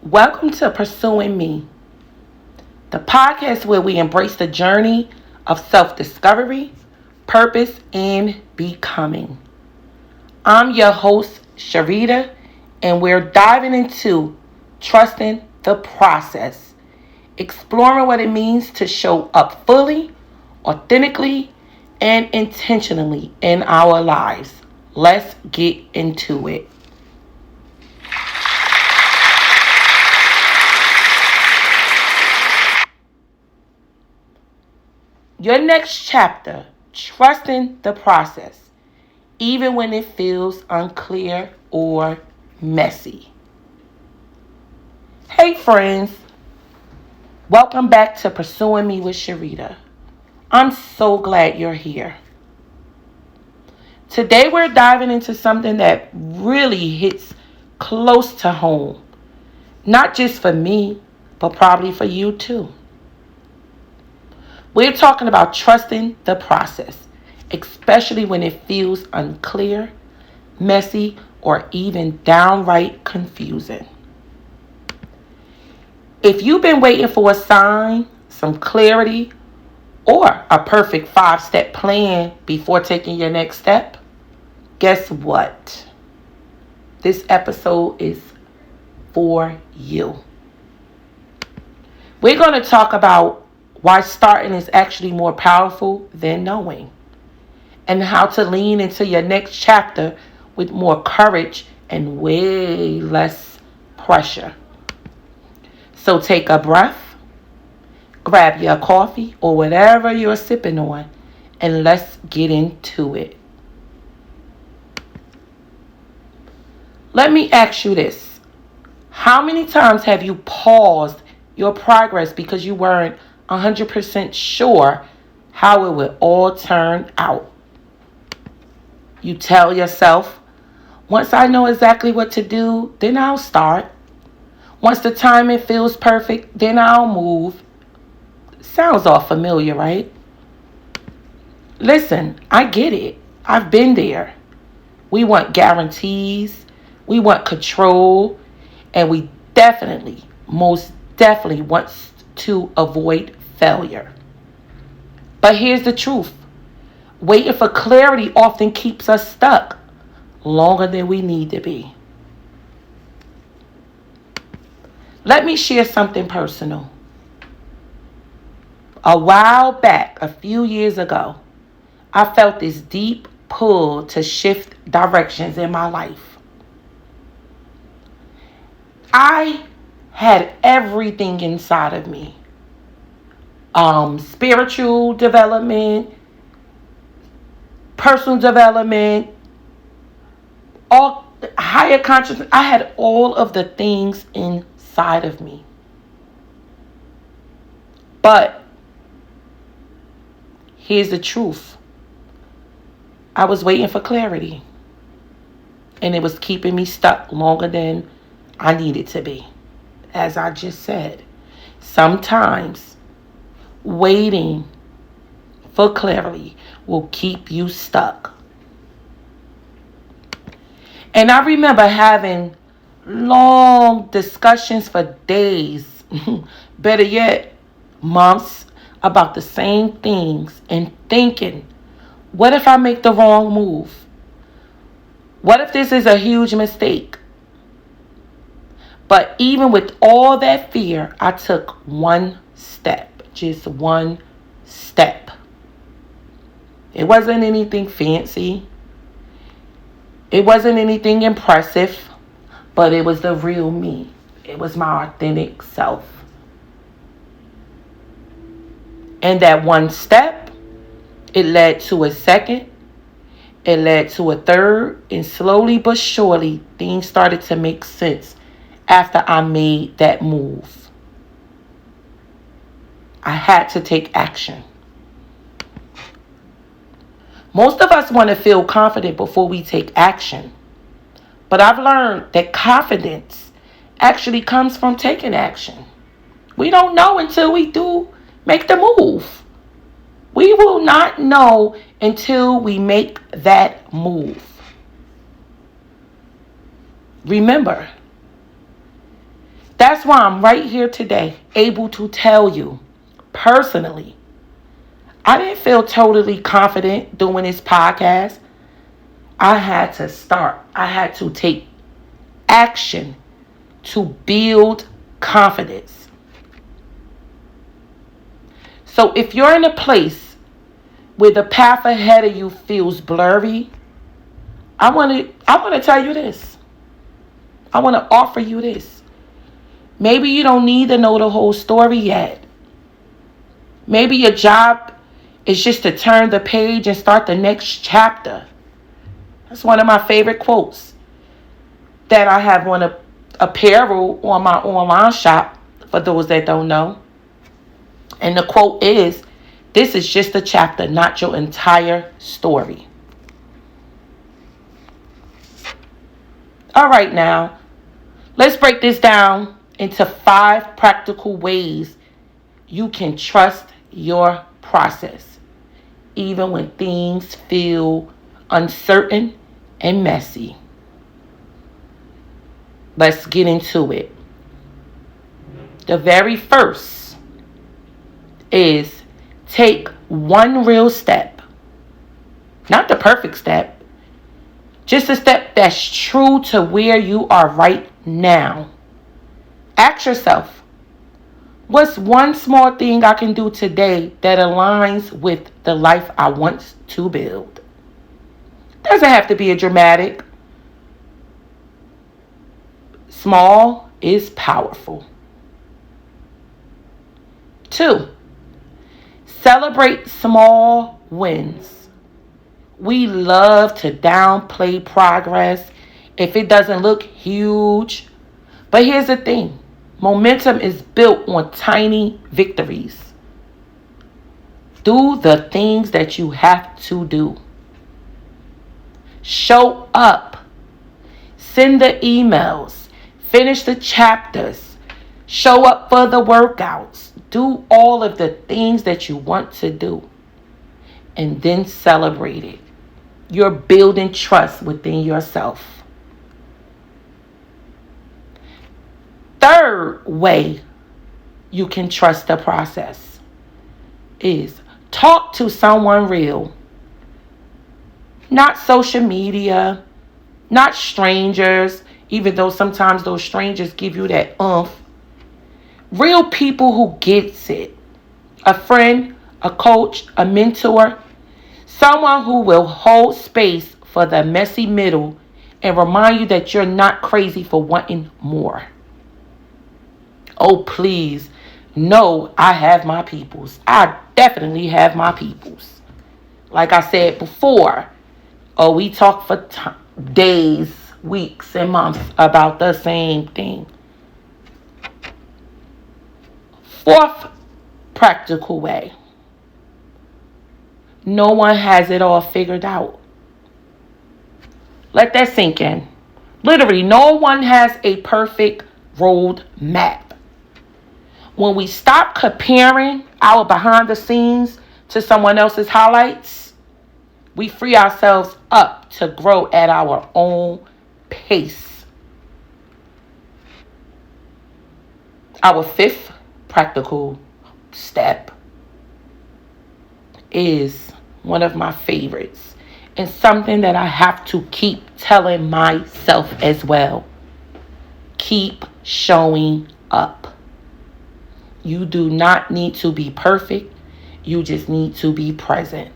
Welcome to Pursuing Me, the podcast where we embrace the journey of self discovery, purpose, and becoming. I'm your host, Charita, and we're diving into trusting the process, exploring what it means to show up fully, authentically, and intentionally in our lives. Let's get into it. Your next chapter, trusting the process, even when it feels unclear or messy. Hey friends, welcome back to Pursuing Me with Charita. I'm so glad you're here. Today we're diving into something that really hits close to home. Not just for me, but probably for you too. We're talking about trusting the process, especially when it feels unclear, messy, or even downright confusing. If you've been waiting for a sign, some clarity, or a perfect 5-step plan before taking your next step, guess what? This episode is for you. We're going to talk about why starting is actually more powerful than knowing, and how to lean into your next chapter with more courage and way less pressure. So take a breath, grab your coffee or whatever you're sipping on, and let's get into it. Let me ask you this. How many times have you paused your progress because you weren't 100% sure how it would all turn out? You tell yourself, once I know exactly what to do, then I'll start. Once the timing feels perfect, then I'll move. Sounds all familiar, right? Listen, I get it. I've been there. We want guarantees, we want control, and we most definitely want to avoid failure. But here's the truth. Waiting for clarity often keeps us stuck longer than we need to be. Let me share something personal. A while back, a few years ago, I felt this deep pull to shift directions in my life. I had everything inside of me. Spiritual development, personal development, all higher consciousness. I had all of the things inside of me. But here's the truth. I was waiting for clarity, and it was keeping me stuck longer than I needed to be. As I just said, sometimes waiting for clarity will keep you stuck. And I remember having long discussions for days, better yet, months, about the same things, and thinking, what if I make the wrong move? What if this is a huge mistake? But even with all that fear, I took one step, just one step. It wasn't anything fancy. It wasn't anything impressive, but it was the real me. It was my authentic self. And that one step, it led to a second, it led to a third, and slowly but surely, things started to make sense after I made that move. I had to take action. Most of us want to feel confident before we take action. But I've learned that confidence actually comes from taking action. We don't know until we do make the move. We will not know until we make that move. Remember, That's why I'm right here today, able to tell you personally. I didn't feel totally confident doing this podcast. I had to start. I had to take action to build confidence. So if you're in a place where the path ahead of you feels blurry, I want to tell you this. I want to offer you this. Maybe you don't need to know the whole story yet. Maybe your job is just to turn the page and start the next chapter. That's one of my favorite quotes that I have on apparel on my online shop, for those that don't know. And the quote is, "This is just a chapter, not your entire story." All right, now, let's break this down into 5 practical ways you can trust your process, even when things feel uncertain and messy. Let's get into it. The very first is take one real step. Not the perfect step. Just a step that's true to where you are right now. Ask yourself, what's one small thing I can do today that aligns with the life I want to build? Doesn't have to be a dramatic. Small is powerful. 2, celebrate small wins. We love to downplay progress if it doesn't look huge. But here's the thing. Momentum is built on tiny victories. Do the things that you have to do. Show up. Send the emails. Finish the chapters. Show up for the workouts. Do all of the things that you want to do. And then celebrate it. You're building trust within yourself. 3rd way you can trust the process is talk to someone real. Not social media, not strangers, even though sometimes those strangers give you that oomph. Real people who gets it. A friend, a coach, a mentor, someone who will hold space for the messy middle and remind you that you're not crazy for wanting more. Oh, please. No, I have my peoples. I definitely have my peoples. Like I said before, we talk for days, weeks, and months about the same thing. 4th practical way. No one has it all figured out. Let that sink in. Literally, no one has a perfect road map. When we stop comparing our behind the scenes to someone else's highlights, we free ourselves up to grow at our own pace. Our 5th practical step is one of my favorites and something that I have to keep telling myself as well. Keep showing up. You do not need to be perfect. You just need to be present.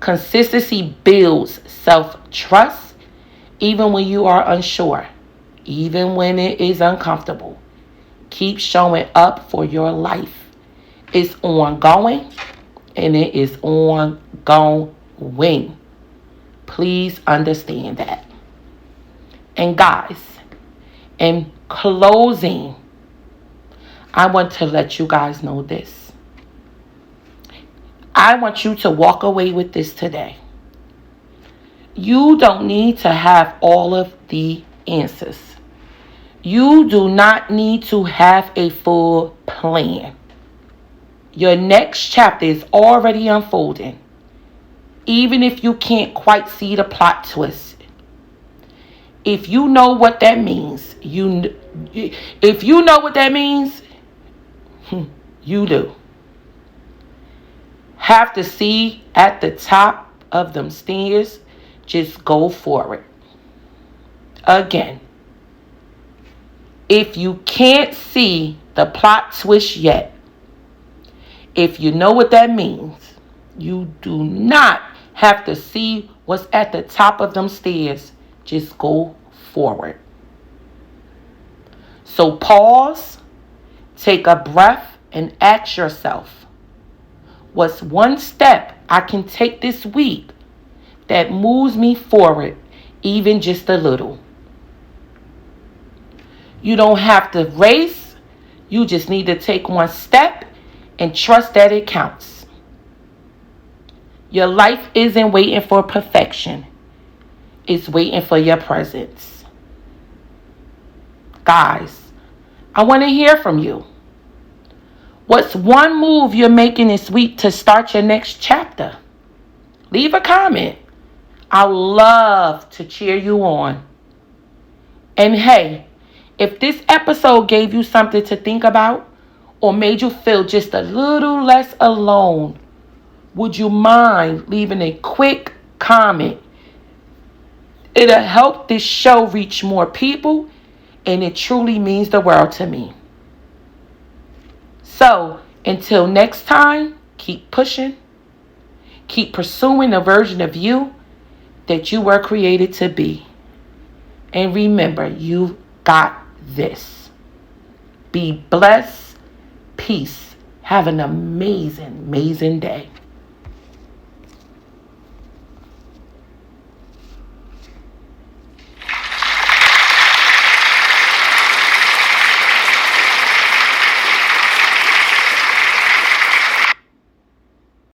Consistency builds self-trust even when you are unsure, even when it is uncomfortable. Keep showing up for your life. It's ongoing and it is ongoing. Please understand that. And guys, in closing, I want to let you guys know this. I want you to walk away with this today. You don't need to have all of the answers. You do not need to have a full plan. Your next chapter is already unfolding, even if you can't quite see the plot twist. If you know what that means, if you know what that means, you do. Have to see at the top of them stairs, just go for it. Again, if you can't see the plot twist yet, if you know what that means, you do not have to see what's at the top of them stairs. Just go forward. So pause, take a breath, and ask yourself, what's one step I can take this week that moves me forward, even just a little? You don't have to race. You just need to take one step and trust that it counts. Your life isn't waiting for perfection. It's waiting for your presence. Guys, I want to hear from you. What's one move you're making this week to start your next chapter? Leave a comment. I love to cheer you on. And hey, if this episode gave you something to think about or made you feel just a little less alone, would you mind leaving a quick comment? It'll help this show reach more people, and it truly means the world to me. So, until next time, keep pushing. Keep pursuing the version of you that you were created to be. And remember, you got this. Be blessed. Peace. Have an amazing, amazing day.